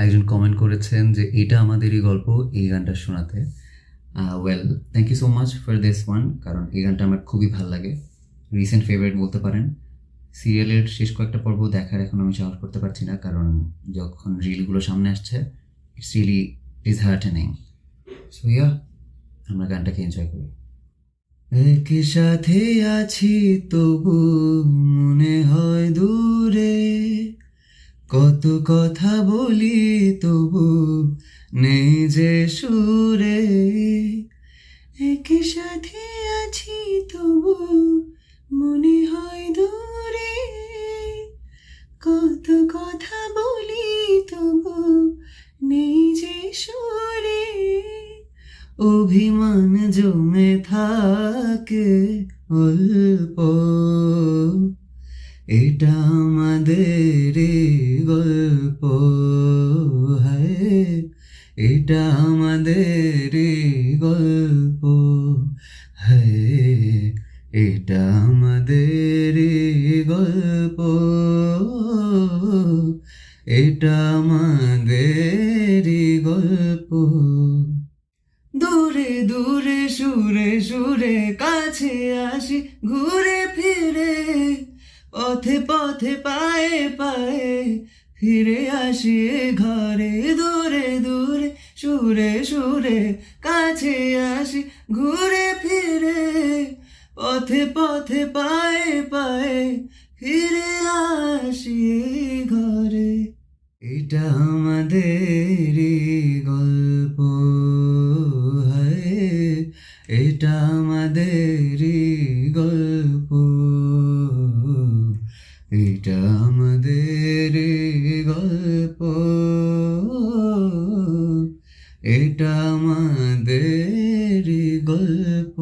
একজন কমেন্ট করেছেন যে এটা আমাদেরই গল্প এই গানটা শোনাতে। Well, thank you so much for this one, কারণ এই গানটা আমার খুবই ভালো লাগে, রিসেন্ট ফেভারিট বলতে পারেন। সিরিয়ালের শেষ কয়েকটা পর্ব দেখার এখন আমি সাহস করতে পারছি না, কারণ যখন রিলগুলো সামনে আসছে ইটস রিয়েলি ডিসহার্টেনিং। সো ইয়া, আমরা গানটাকে এনজয় করি। একই সাথে আছি তবু মনে হয় দূরে, কত কথা বলি তবু নেই যে সুরে। একই সাথে আছি তবু মনে হয় দূরে, কত কথা বলি তবু নেই যে সুরে। অভিমান জমে থাকে অল্প, এটা আমাদের গল্প, হায় এটা আমাদের গল্প, হায় এটা আমাদের গল্প, এটা আমাদের গল্প। দূরে দূরে সুরে সুরে কাছে আসি ঘুরে ফিরে, পথে পথে পায়ে পায়ে ফিরে আসি ঘরে। দূরে দূরে সুরে সুরে কাছে আসি ঘুরে ফিরে, পথে পথে পায়ে পায়ে ফিরে আসি ঘরে। এটা আমাদেরই গল্প, হায় এটা আমাদেরই গল্প, এটা আমাদেরই গল্প, এটা আমাদেরই গল্প।